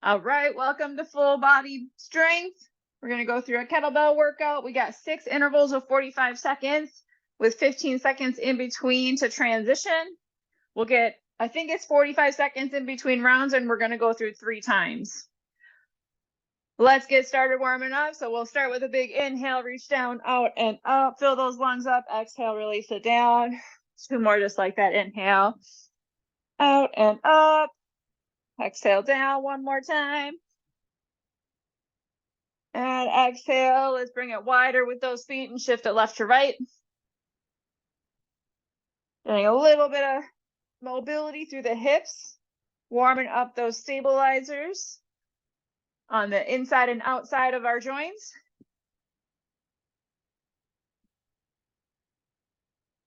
All right, welcome to Full Body Strength. We're going to go through a kettlebell workout. We got 6 intervals of 45 seconds with 15 seconds in between to transition. We'll get, I think it's 45 seconds in between rounds, and we're going to go through 3 times. Let's get started warming up. So we'll start with a big inhale, reach down, out and up, fill those lungs up, exhale, release it down. 2 more just like that. Inhale, out and up, exhale down 1 more time. And exhale, let's bring it wider with those feet and shift it left to right. Getting a little bit of mobility through the hips, warming up those stabilizers on the inside and outside of our joints.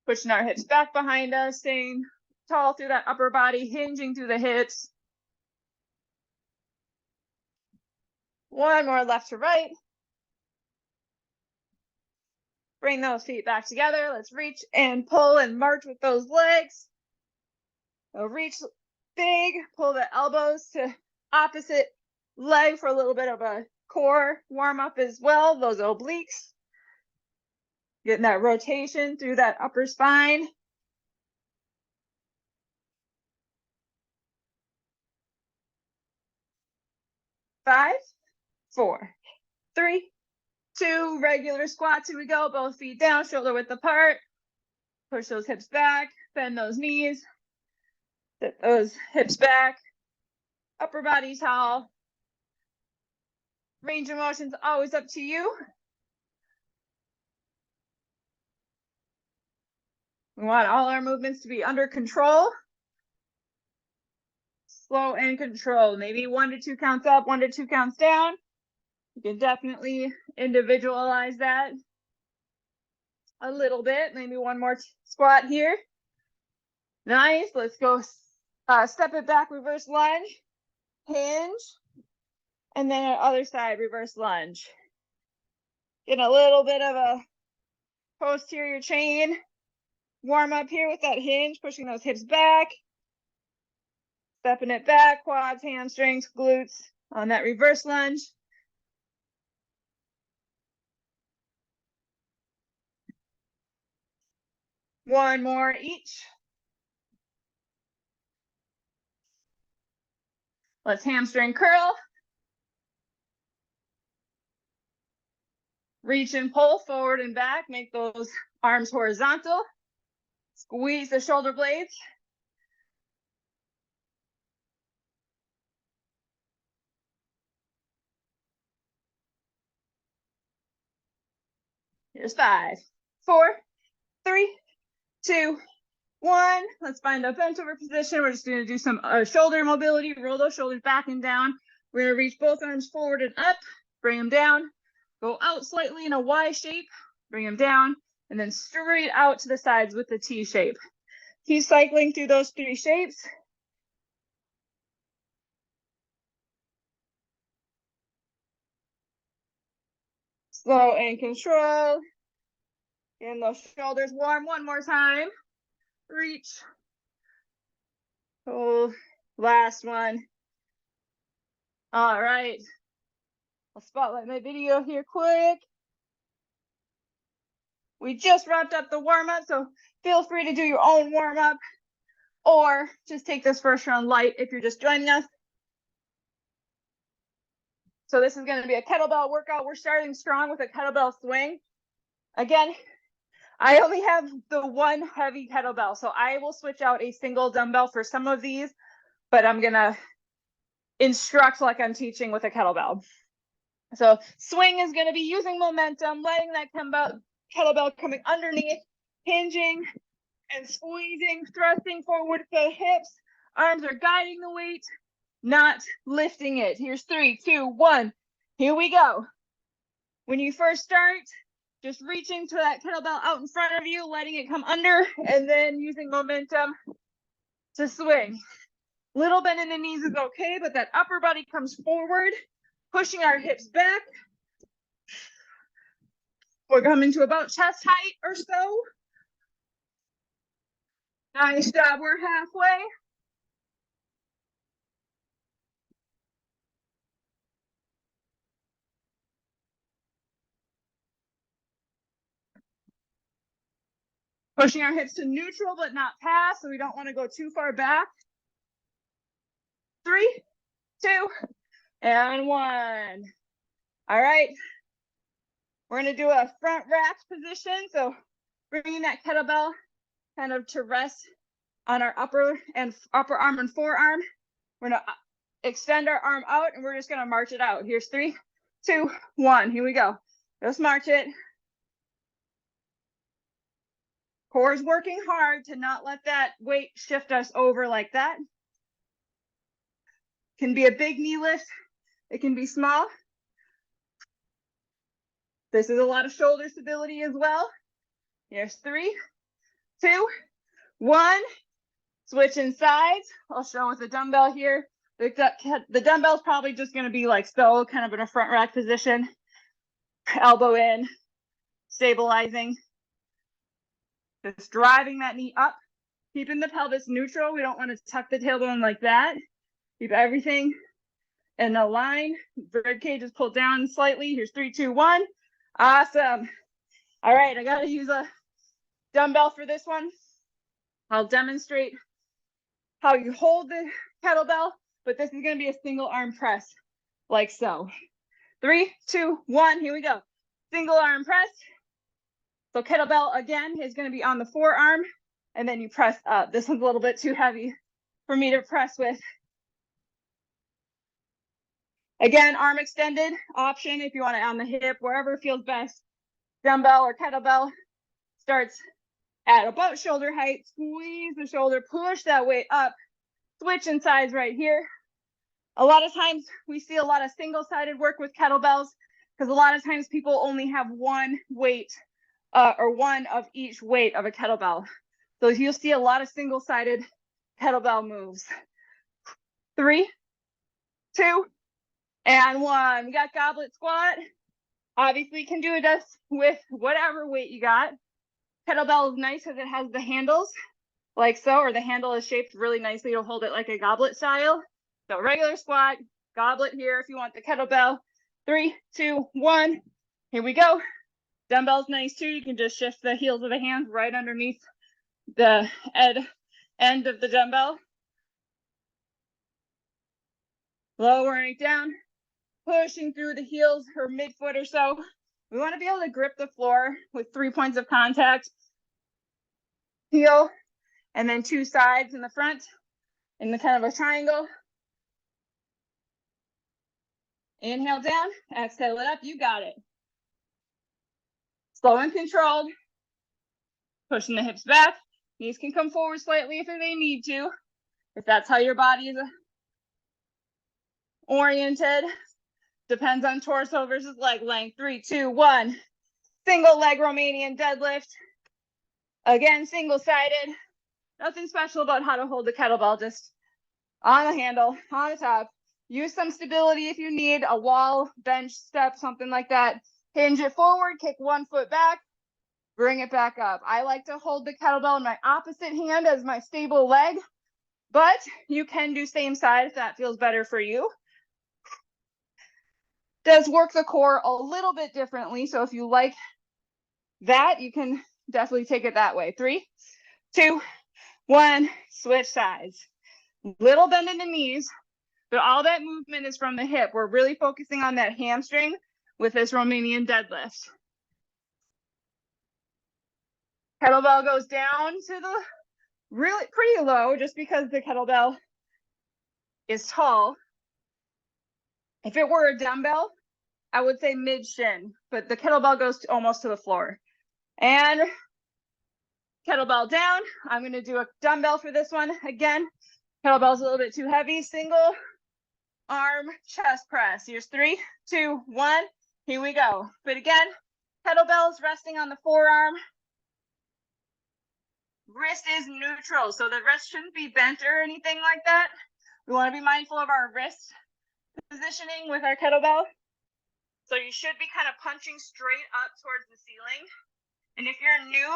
Pushing our hips back behind us, staying tall through that upper body, hinging through the hips. 1 more left to right. Bring those feet back together. Let's reach and pull and march with those legs. So reach big, pull the elbows to opposite leg for a little bit of a core warm up as well. Those obliques. Getting that rotation through that upper spine. Five, 4, 3, 2, regular squats. Here we go. Both feet down, shoulder width apart. Push those hips back, bend those knees. Sit those hips back. Upper body tall. Range of motion's always up to you. We want all our movements to be under control. Slow and controlled. Maybe 1 to 2 counts up, 1 to 2 counts down. You can definitely individualize that a little bit. Maybe 1 more squat here. Nice. Let's go step it back, reverse lunge, hinge, and then other side, reverse lunge. Getting a little bit of a posterior chain warm up here with that hinge, pushing those hips back, stepping it back, quads, hamstrings, glutes on that reverse lunge. One more each. Let's hamstring curl. Reach and pull forward and back. Make those arms horizontal. Squeeze the shoulder blades. Here's 5, 4, 3, 2, 1. Let's find a bent over position. We're just going to do some shoulder mobility. Roll those shoulders back and down. We're going to reach both arms forward and up. Bring them down. Go out slightly in a Y shape. Bring them down. And then straight out to the sides with the T shape. Keep cycling through those 3 shapes. Slow and control. Getting those shoulders warm 1 more time. Reach. Hold. Last one. All right. I'll spotlight my video here quick. We just wrapped up the warm-up, so feel free to do your own warm-up or just take this first round light if you're just joining us. So this is going to be a kettlebell workout. We're starting strong with a kettlebell swing. Again, I only have the 1 heavy kettlebell, so I will switch out a single dumbbell for some of these, but I'm going to instruct like I'm teaching with a kettlebell. So swing is going to be using momentum, letting that kettlebell coming underneath, hinging and squeezing, thrusting forward the hips. Arms are guiding the weight, not lifting it. Here's 3, 2, 1. Here we go. When you first start, just reaching to that kettlebell out in front of you, letting it come under, and then using momentum to swing. Little bend in the knees is okay, but that upper body comes forward, pushing our hips back. We're coming to about chest height or so. Nice job, we're halfway. Pushing our hips to neutral, but not past, so we don't want to go too far back. 3, 2, and 1. All right. We're going to do a front rack position. So bringing that kettlebell kind of to rest on our upper arm and forearm. We're going to extend our arm out and we're just going to march it out. Here's 3, 2, 1. Here we go. Just march it. Core is working hard to not let that weight shift us over like that. Can be a big knee lift. It can be small. This is a lot of shoulder stability as well. Here's 3, 2, 1. Switching sides. I'll show with the dumbbell here. The dumbbell is probably just going to be like so, kind of in a front rack position. Elbow in, stabilizing. Just driving that knee up, keeping the pelvis neutral. We don't want to tuck the tailbone like that. Keep everything in a line. Rib cage is pulled down slightly. Here's 3, 2, 1. Awesome. All right, I got to use a dumbbell for this one. I'll demonstrate how you hold the kettlebell, but this is going to be a single arm press, like so. 3, 2, 1. Here we go. Single arm press. So kettlebell again is going to be on the forearm, and then you press up. This one's a little bit too heavy for me to press with. Again, arm extended option if you want it on the hip, wherever feels best. Dumbbell or kettlebell starts at about shoulder height. Squeeze the shoulder, push that weight up. Switch in sides right here. A lot of times we see a lot of single-sided work with kettlebells because a lot of times people only have one weight or one of each weight of a kettlebell. So you'll see a lot of single-sided kettlebell moves. 3, 2, and 1. We got goblet squat. Obviously, you can do this with whatever weight you got. Kettlebell is nice because it has the handles like so, or the handle is shaped really nicely to hold it like a goblet style. So regular squat, goblet here if you want the kettlebell. 3, 2, 1. Here we go. Dumbbell's nice too. You can just shift the heels of the hands right underneath the end of the dumbbell. Lowering it down, pushing through the heels or midfoot or so. We want to be able to grip the floor with 3 points of contact. Heel, and then 2 sides in the front in the kind of a triangle. Inhale down, exhale it up. You got it. Slow and controlled. Pushing the hips back. Knees can come forward slightly if they need to, if that's how your body is oriented. Depends on torso versus leg length. 3, 2, 1. Single leg Romanian deadlift. Again, single-sided. Nothing special about how to hold the kettlebell, just on the handle, on the top. Use some stability if you need a wall, bench, step, something like that. Hinge it forward, kick 1 foot back, bring it back up. I like to hold the kettlebell in my opposite hand as my stable leg, but you can do same side if that feels better for you. Does work the core a little bit differently, so if you like that, you can definitely take it that way. 3, 2, 1, switch sides. Little bend in the knees, but all that movement is from the hip. We're really focusing on that hamstring with this Romanian deadlift. Kettlebell goes down to the really pretty low just because the kettlebell is tall. If it were a dumbbell, I would say mid shin, but the kettlebell goes almost to the floor. And kettlebell down. I'm going to do a dumbbell for this one. Again, kettlebell's a little bit too heavy. Single arm chest press. Here's 3, 2, 1. Here we go. But again, kettlebell's resting on the forearm. Wrist is neutral, so the wrist shouldn't be bent or anything like that. We want to be mindful of our wrist positioning with our kettlebell. So you should be kind of punching straight up towards the ceiling. And if you're new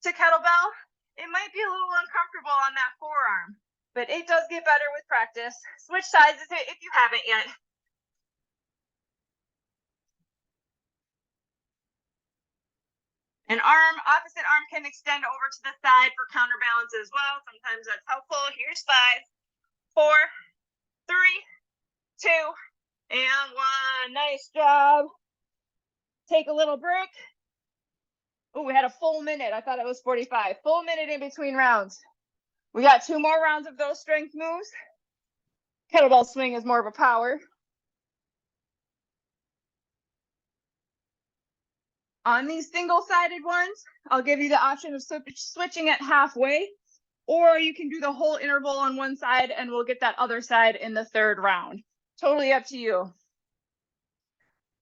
to kettlebell, it might be a little uncomfortable on that forearm, but it does get better with practice. Switch sides if you haven't yet. An arm, opposite arm can extend over to the side for counterbalance as well. Sometimes that's helpful. Here's 5, 4, 3, 2, and 1. Nice job. Take a little break. Oh, we had a full minute. I thought it was 45. Full minute in between rounds. We got 2 more rounds of those strength moves. Kettlebell swing is more of a power. On these single-sided ones, I'll give you the option of switching it halfway, or you can do the whole interval on one side and we'll get that other side in the 3rd round. Totally up to you.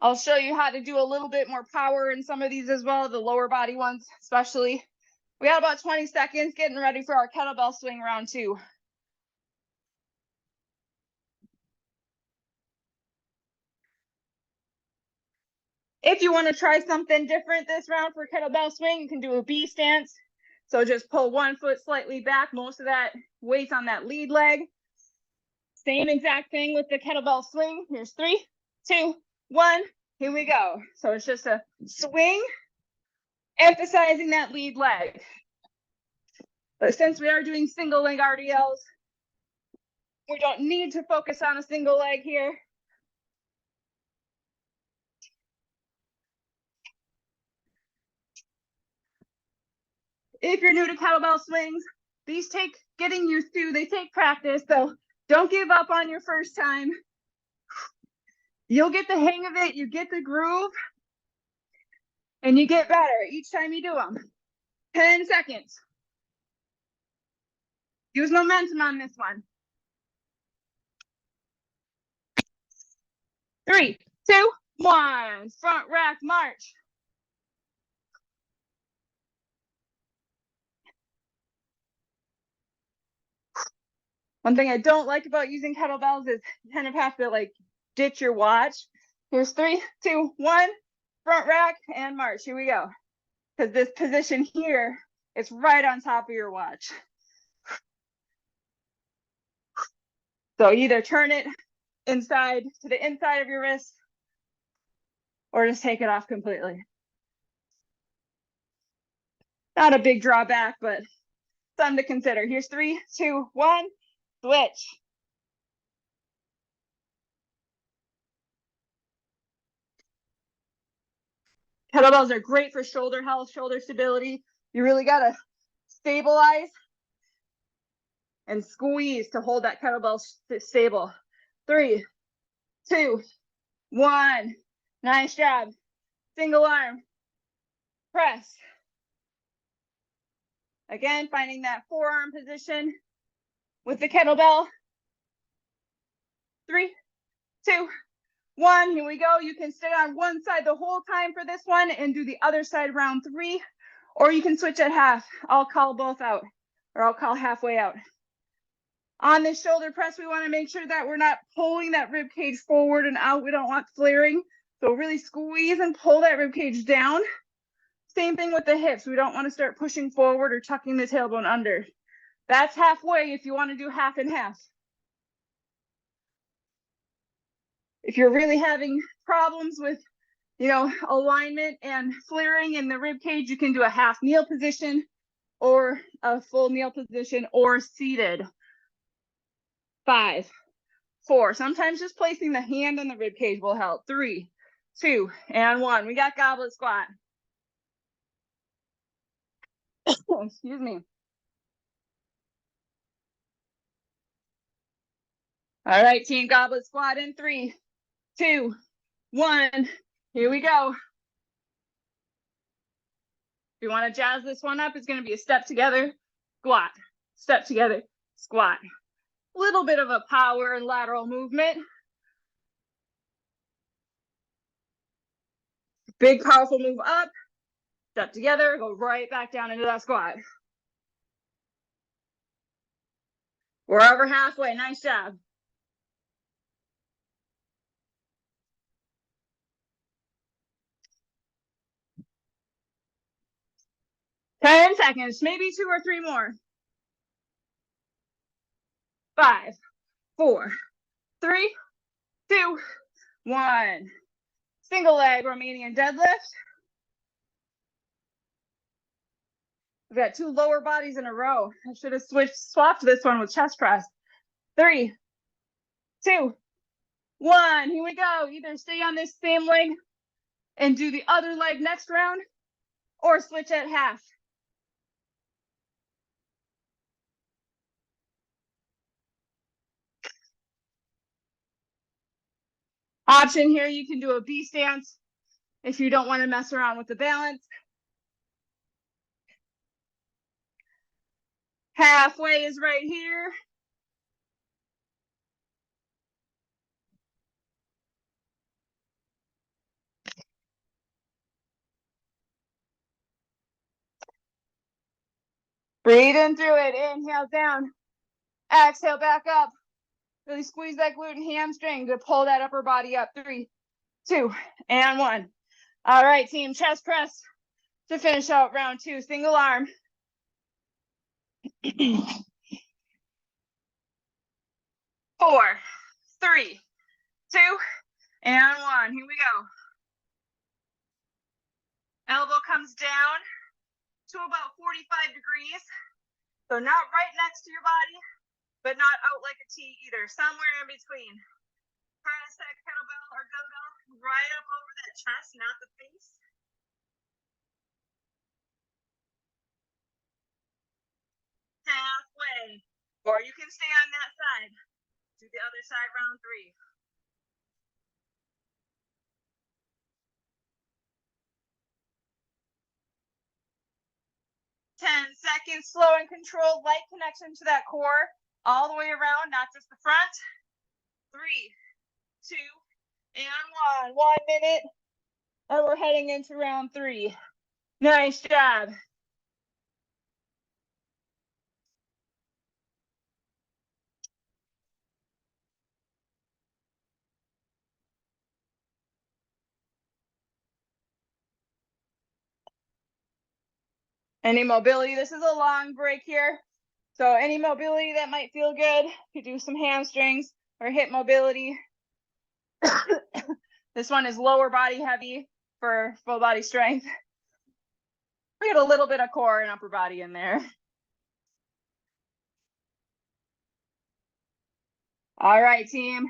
I'll show you how to do a little bit more power in some of these as well, the lower body ones especially. We got about 20 seconds getting ready for our kettlebell swing round 2. If you want to try something different this round for kettlebell swing, you can do a B stance. So just pull one foot slightly back, most of that weight's on that lead leg. Same exact thing with the kettlebell swing. Here's 3, 2, 1. Here we go. So it's just a swing, emphasizing that lead leg. But since we are doing single leg RDLs, we don't need to focus on a single leg here. If you're new to kettlebell swings, these take getting used to, they take practice. So don't give up on your first time. You'll get the hang of it, you get the groove, and you get better each time you do them. 10 seconds. Use momentum on this one. 3, 2, 1. Front rack march. One thing I don't like about using kettlebells is you kind of have to like ditch your watch. Here's 3, 2, 1. Front rack and march. Here we go. Because this position here is right on top of your watch. So either turn it inside to the inside of your wrist or just take it off completely. Not a big drawback, but something to consider. Here's 3, 2, 1. Switch. Kettlebells are great for shoulder health, shoulder stability. You really got to stabilize and squeeze to hold that kettlebell stable. 3, 2, 1. Nice job. Single arm. Press. Again, finding that forearm position with the kettlebell. 3, 2, 1. Here we go. You can stay on one side the whole time for this one and do the other side round 3, or you can switch at half. I'll call both out, or I'll call halfway out. On this shoulder press, we want to make sure that we're not pulling that rib cage forward and out. We don't want flaring. So really squeeze and pull that rib cage down. Same thing with the hips. We don't want to start pushing forward or tucking the tailbone under. That's halfway if you want to do half and half. If you're really having problems with, alignment and flaring in the rib cage, you can do a half kneel position or a full kneel position or seated. 5, 4. Sometimes just placing the hand on the rib cage will help. 3, 2, and 1. We got goblet squat. Excuse me. All right, team, goblet squat in 3, 2, 1. Here we go. If you want to jazz this one up, it's going to be a step together, squat, step together, squat. Little bit of a power and lateral movement. Big, powerful move up, step together, go right back down into that squat. We're over halfway. Nice job. Ten seconds, maybe 2 or 3 more. 5, 4, 3, 2, 1. Single leg Romanian deadlift. We've got 2 lower bodies in a row. I should have swapped this one with chest press. 3, 2, 1. Here we go. Either stay on this same leg and do the other leg next round, or switch at half. Option here, you can do a B stance if you don't want to mess around with the balance. Halfway is right here. Breathe in through it. Inhale down. Exhale back up. Really squeeze that glute and hamstring to pull that upper body up. 3, 2, and 1. All right, team, chest press to finish out round 2. Single arm. 4, 3, 2, and 1. Here we go. Elbow comes down to about 45 degrees. So not right next to your body, but not out like a T either. Somewhere in between. Press that kettlebell or dumbbell right up over that chest, not the face. Halfway. Or you can stay on that side. Do the other side, round 3. Ten seconds, slow and controlled, light connection to that core, all the way around, not just the front. 3, 2, and 1. 1 minute, and we're heading into round 3. Nice job. Any mobility, this is a long break here. So any mobility that might feel good, you do some hamstrings or hip mobility. This one is lower body heavy for full body strength. We get a little bit of core and upper body in there. All right, team.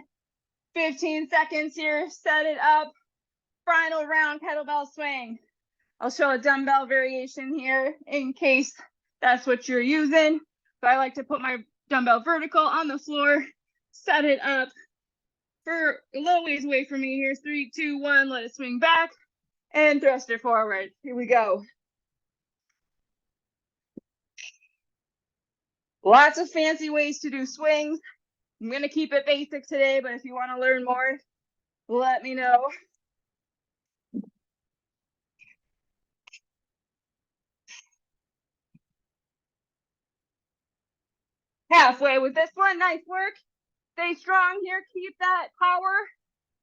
15 seconds here, set it up. Final round kettlebell swing. I'll show a dumbbell variation here in case that's what you're using. So I like to put my dumbbell vertical on the floor, set it up for a little ways away from me here. 3, 2, 1, let it swing back and thrust it forward. Here we go. Lots of fancy ways to do swings. I'm going to keep it basic today, but if you want to learn more, let me know. Halfway with this one. Nice work. Stay strong here. Keep that power.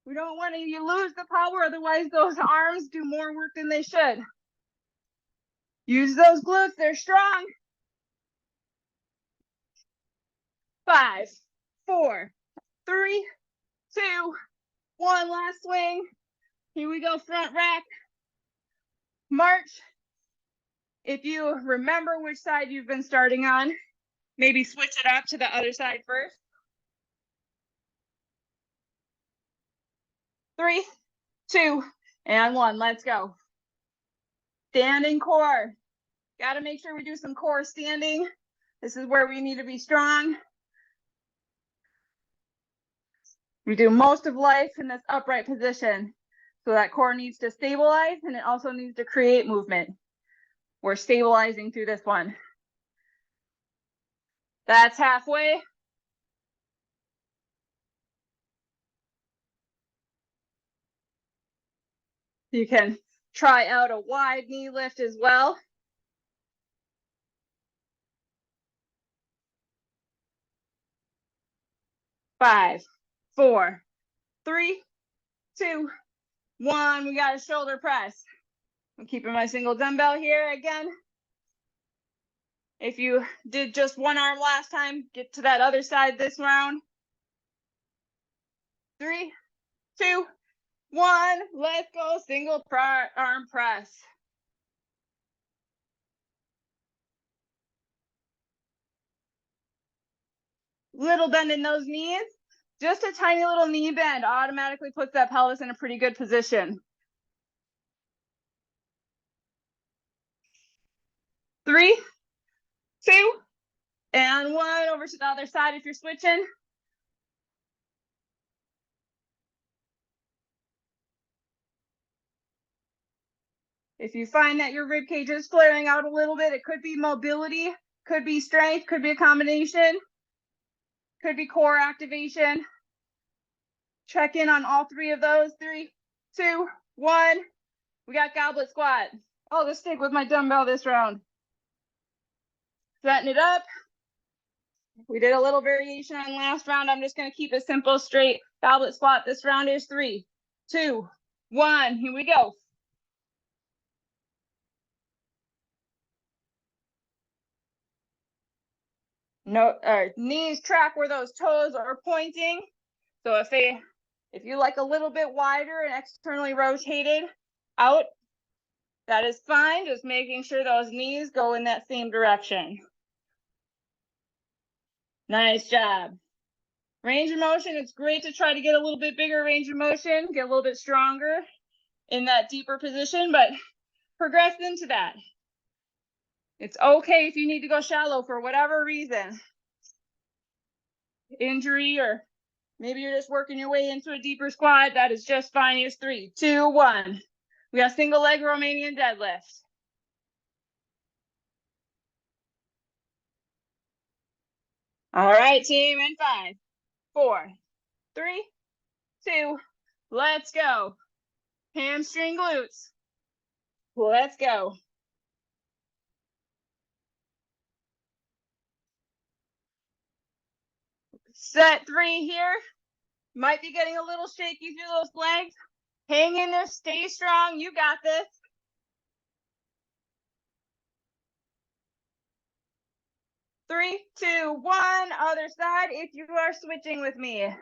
We don't want you to lose the power, otherwise those arms do more work than they should. Use those glutes, they're strong. 5, 4, 3, 2, 1. Last swing. Here we go, front rack. March. If you remember which side you've been starting on, maybe switch it up to the other side first. 3, 2, and 1. Let's go. Standing core. Got to make sure we do some core standing. This is where we need to be strong. We do most of life in this upright position. So that core needs to stabilize, and it also needs to create movement. We're stabilizing through this one. That's halfway. You can try out a wide knee lift as well. Five, 4, 3, 2, 1. We got a shoulder press. I'm keeping my single dumbbell here again. If you did just one arm last time, get to that other side this round. 3, 2, 1. Let's go. Single arm press. Little bend in those knees. Just a tiny little knee bend automatically puts that pelvis in a pretty good position. 3, 2, and 1. Over to the other side if you're switching. If you find that your rib cage is flaring out a little bit, it could be mobility, could be strength, could be a combination, could be core activation. Check in on all 3 of those. 3, 2, 1. We got goblet squat. I'll just stick with my dumbbell this round. Setting it up. We did a little variation on last round. I'm just going to keep it simple, straight goblet squat. This round is 3, 2, 1. Here we go. No, knees track where those toes are pointing. So if you like a little bit wider and externally rotated out, that is fine. Just making sure those knees go in that same direction. Nice job. Range of motion, it's great to try to get a little bit bigger range of motion, get a little bit stronger in that deeper position, but progress into that. It's okay if you need to go shallow for whatever reason. Injury, or maybe you're just working your way into a deeper squat. That is just fine. Here's 3, 2, 1. We got single leg Romanian deadlift. All right, team, in 5, 4, 3, 2, let's go. Hamstring glutes. Let's go. Set 3 here. Might be getting a little shaky through those legs. Hang in there, stay strong. You got this. 3, 2, 1. Other side if you are switching with me.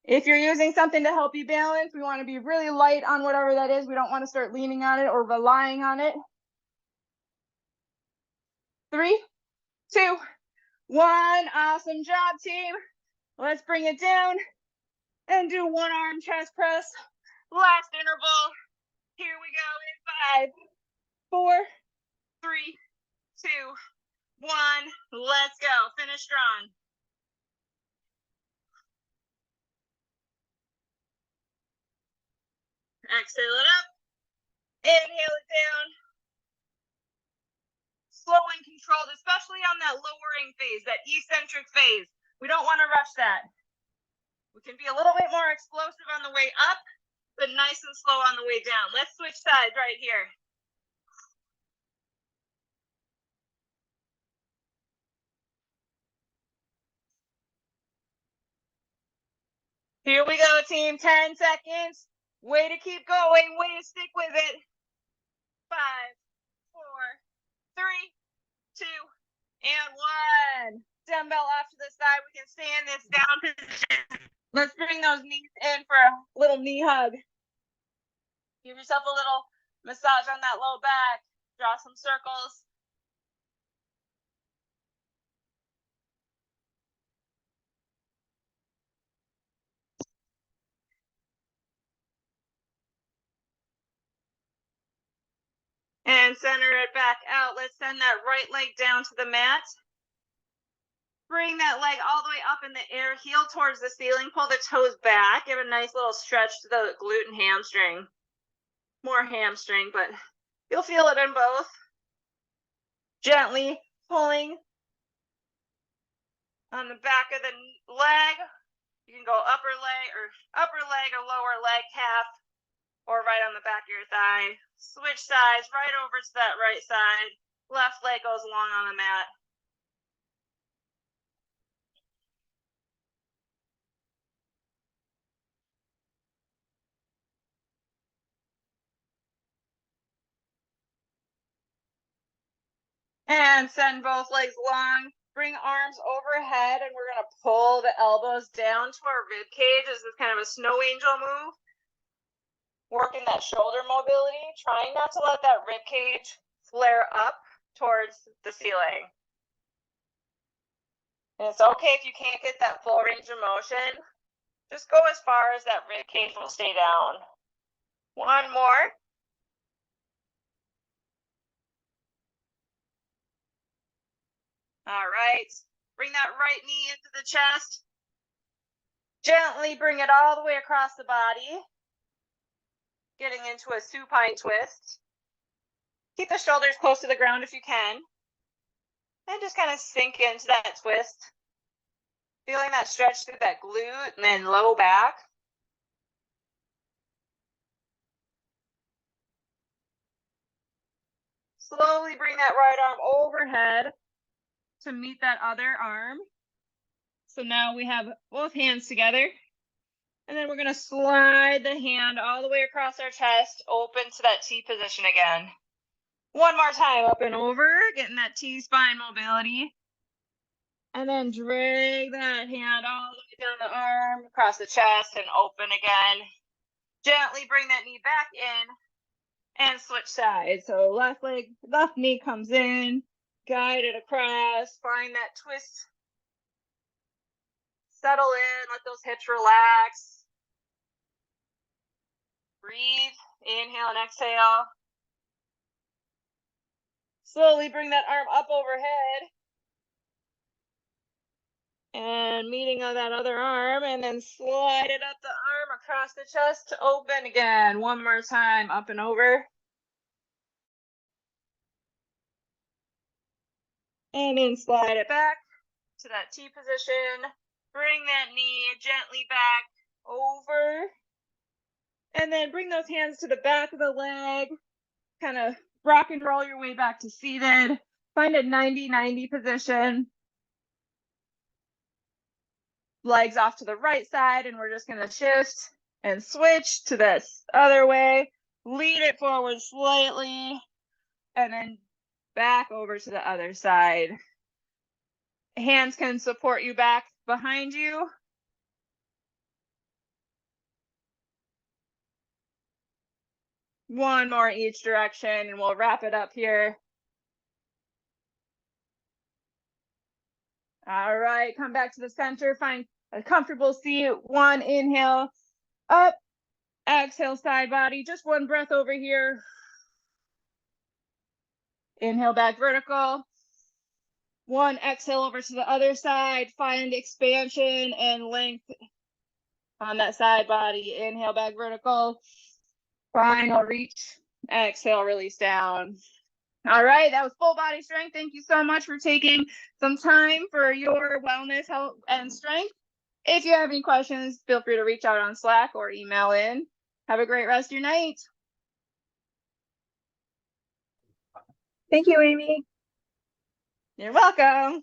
If you're using something to help you balance, we want to be really light on whatever that is. We don't want to start leaning on it or relying on it. 3, 2, 1. Awesome job, team. Let's bring it down and do 1 arm chest press. Last interval. Here we go in 5, 4, 3, 2, 1. Let's go. Finish strong. Exhale it up. Inhale it down. Slow and controlled, especially on that lowering phase, that eccentric phase. We don't want to rush that. We can be a little bit more explosive on the way up, but nice and slow on the way down. Let's switch sides right here. Here we go, team. 10 seconds. Way to keep going. Way to stick with it. 5, 4, 3, 2, and 1. Dumbbell off to the side. We can stay in this down position. Let's bring those knees in for a little knee hug. Give yourself a little massage on that low back. Draw some circles. And center it back out. Let's send that right leg down to the mat. Bring that leg all the way up in the air, heel towards the ceiling, pull the toes back, give a nice little stretch to the glute and hamstring. More hamstring, but you'll feel it in both. Gently pulling on the back of the leg. You can go upper leg or lower leg, calf, or right on the back of your thigh. Switch sides, right over to that right side. Left leg goes along on the mat. And send both legs long. Bring arms overhead, and we're going to pull the elbows down to our rib cage. This is kind of a snow angel move. working that shoulder mobility, trying not to let that rib cage flare up towards the ceiling. And it's okay if you can't get that full range of motion. Just go as far as that rib cage will stay down. One more. All right. Bring that right knee into the chest. Gently bring it all the way across the body. Getting into a supine twist. Keep the shoulders close to the ground if you can. And just kind of sink into that twist. Feeling that stretch through that glute and then low back. Slowly bring that right arm overhead to meet that other arm. So now we have both hands together. And then we're going to slide the hand all the way across our chest, open to that T position again. One more time, up and over, getting that T-spine mobility. And then drag that hand all the way down the arm, across the chest, and open again. Gently bring that knee back in and switch sides. So left leg, left knee comes in, guide it across, find that twist. Settle in, let those hips relax. Breathe, inhale and exhale. Slowly bring that arm up overhead. And meeting on that other arm, and then slide it up the arm across the chest to open again. One more time, up and over. And then slide it back to that T position. Bring that knee gently back over. And then bring those hands to the back of the leg. Kind of rock and roll your way back to seated. Find a 90-90 position. Legs off to the right side, and we're just going to shift and switch to this other way. Lead it forward slightly, and then back over to the other side. Hands can support you back behind you. One more each direction, and we'll wrap it up here. All right, come back to the center, find a comfortable seat. One inhale, up, exhale, side body. Just one breath over here. Inhale back vertical. One exhale over to the other side. Find expansion and length on that side body. Inhale back vertical. Final reach. Exhale, release down. All right, that was full body strength. Thank you so much for taking some time for your wellness, health, and strength. If you have any questions, feel free to reach out on Slack or email in. Have a great rest of your night. Thank you, Amy. You're welcome.